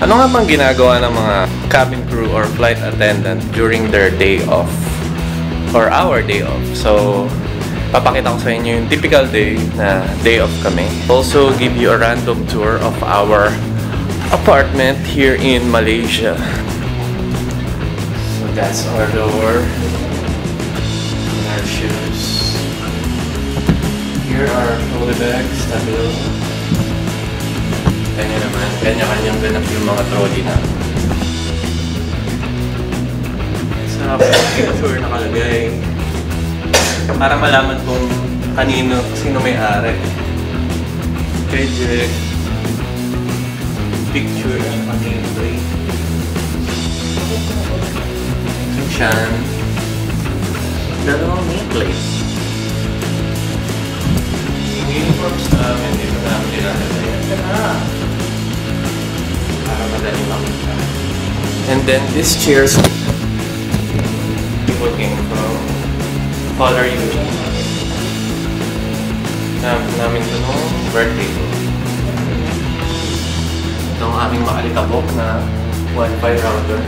Ano nga bang ginagawa ng mga cabin crew or flight attendant during their day off? Or our day off? So, papakita ko sa inyo yung typical day na day off kami. Also, give you a random tour of our apartment here in Malaysia. So, that's our door. And our shoes. Here are trolley bags. Tabilo. Kanya naman. Kanya-kanyang ganap yung mga trolley na. Sa picture nakalagay. Para malaman kung sino may-ari. Kay picture ang kanino rin. Sean. Dalawang nameplate. Yung uniforms namin, dito namin nilalagay. Para madaling makita. And then this chairs people came from Father Eugene. Namin ito nung birthday ko. Ito ang aming makalitabok na Wi-Fi router.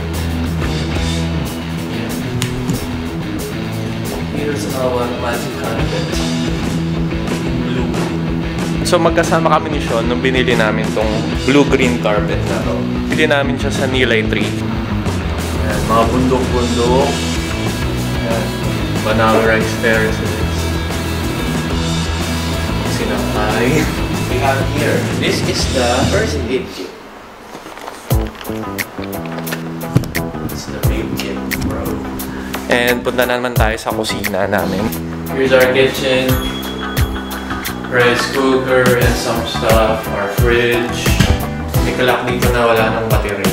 Here's our magic carpet. Blue. So magkasama kami ni Sean nung binili namin tong blue-green carpet na to. Binili namin siya sa Nilay Tree. Ayan, mga bundok-bundok. Ayan, Banawe rice terraces. Sinakay. We have here. This is the first aid kit. It's the big kit, bro. And punta na naman tayo sa kusina namin. Here's our kitchen. Rice cooker and some stuff. Our fridge. May kalak dito na wala ng battery.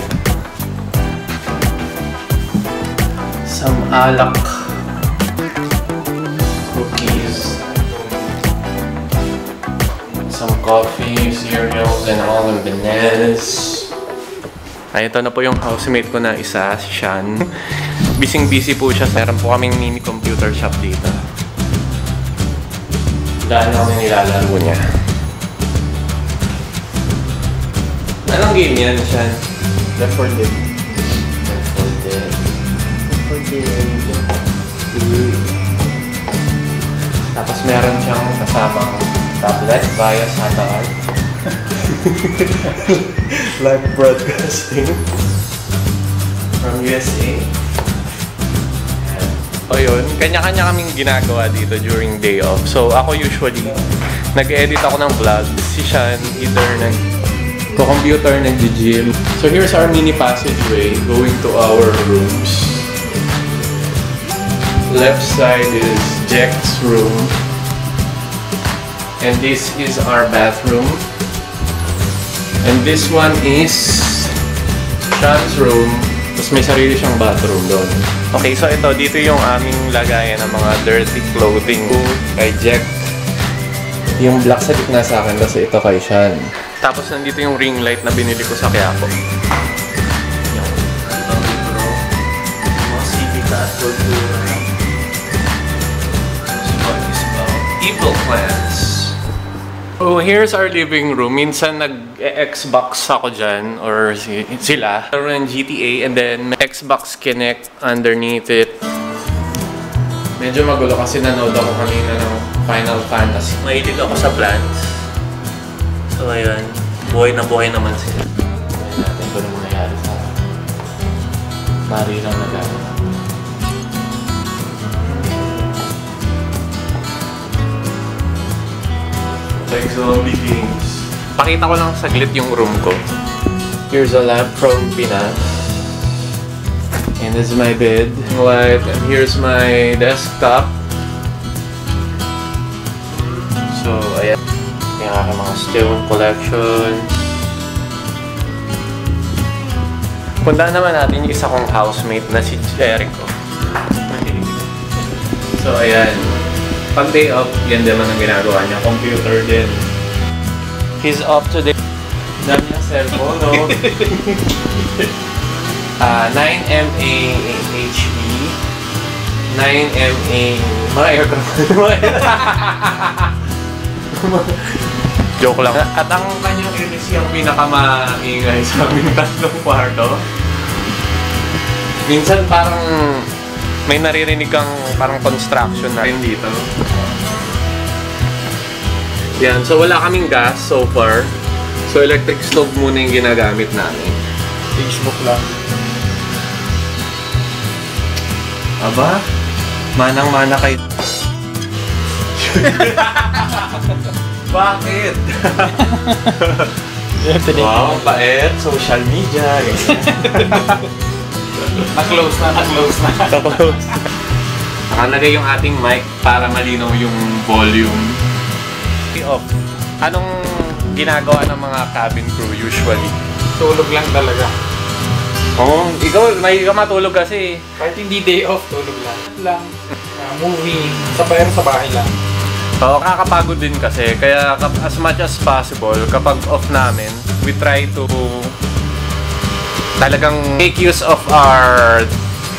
Some alak. Cookies. Some coffee, cereals, and all the bananas. Ay, ito na po yung housemate ko na isa, si Sean. Busy po siya. Meron po kaming mini computer shop dito. Dahil kami nilalaro niya. Anong game yan, Sean? Left 4 Dead. Left 4 Dead. Left 4 Dead. Tapos meron siyang kasamang tablet via satellite. Live broadcasting from USA. O yun, kanya-kanya kaming ginagawa dito during day off. So ako usually, nag-edit ako ng vlog. Si Sean, either nag-computer, nag-gym. So here's our mini passageway going to our rooms. Left side is Jack's room. And this is our bathroom. And this one is Sean's room. Tapos may sarili siyang bathroom doon. Okay, so ito, dito yung aming lagayan ng mga dirty clothing. Kay Jack. Yung black sa gitna sa akin, kasi ito kay Sean. Tapos nandito yung ring light na binili ko sa Quiapo. Yung libro. Mga civica at cultura. So what is about evil plans? So here's our living room. Minsan nag-Xbox ako dyan, or sila. Meron ng GTA and then may Xbox Kinect underneath it. Medyo magulo kasi nanood ako kanina ng Final Fantasy. Mahilig ako sa plants. So ayan, buhay naman sila. Tignan natin kung ano mangyayari sa barilang na gano'n. Like zombie games. Pakita ko lang saglit yung room ko. Here's a lamp from Pinas. And this is my bed. Light. And here's my desktop. So, ayan. Yung aking mga still collection. Puntaan naman natin yung isa kong housemate na si Jericho. So, ayan. Pag day off, yan naman ang ginagawa niya. Computer din. He's off today. Dami niyang cellphone, no? 9MA HP. 9MA... Mga aircraft. Joke lang. At ang kanyang AC ang pinakamaingay sa aming tatlong kwarto. Minsan parang may naririnig kang parang construction na rin dito. Yan, so wala kaming gas so far. So electric stove muna yung ginagamit namin. Facebook lang. Aba, manang-mana kay... Bakit? Wow, ang bait. Social media. Na-close na. Nakalagay yung ating mic para malinaw yung volume. Off. Anong ginagawa ng mga cabin crew usually? Tulog lang talaga. Oo, ikaw may ka matulog kasi. Kahit hindi day off, tulog lang. Movie, sa bahay lang. Oo, kakapagod din kasi. Kaya as much as possible, kapag off namin, we try to talagang make use of our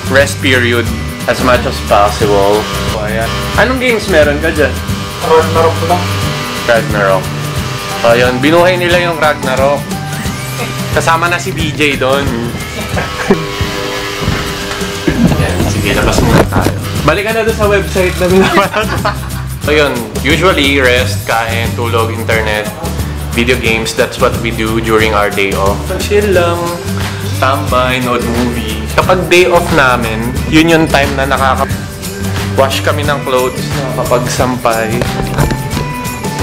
rest period as much as possible. So, ayan. Anong games meron ka dyan? Ragnarok lang. Ragnarok. So, yun. Binuhay nila yung Ragnarok. Kasama na si BJ doon. Ayan. Sige, labas muna tayo. Balikan na doon sa website na binapanood. So yun, usually rest, kain, tulog, internet, video games, that's what we do during our day off. Chill lang, tambay, nood movie. Kapag day off namin, yun yung time na wash kami ng clothes, nakakapagsampay.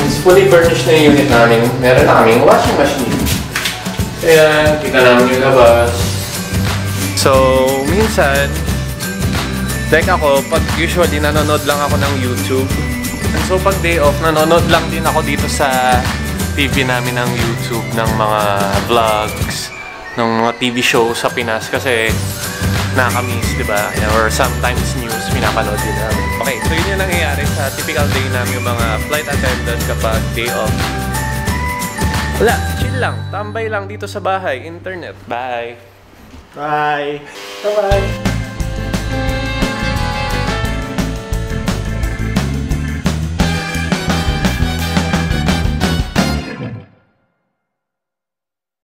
Since fully furnished na yung unit namin, meron na kaming washing machine. Ayan, kita namin yung labas. So, minsan, like ako, pag usually nanonood lang ako ng YouTube. And so pag day off, nanonood lang din ako dito sa TV namin ng YouTube ng mga vlogs, ng mga TV shows sa Pinas kasi nakakamiss, di ba? Or sometimes news, pinapanood din namin. Okay, so yun yung nangyayari sa typical day namin yung mga flight attendant kapag day off. Wala, chill lang, tambay lang dito sa bahay, internet. Bye! Bye! Bye-bye!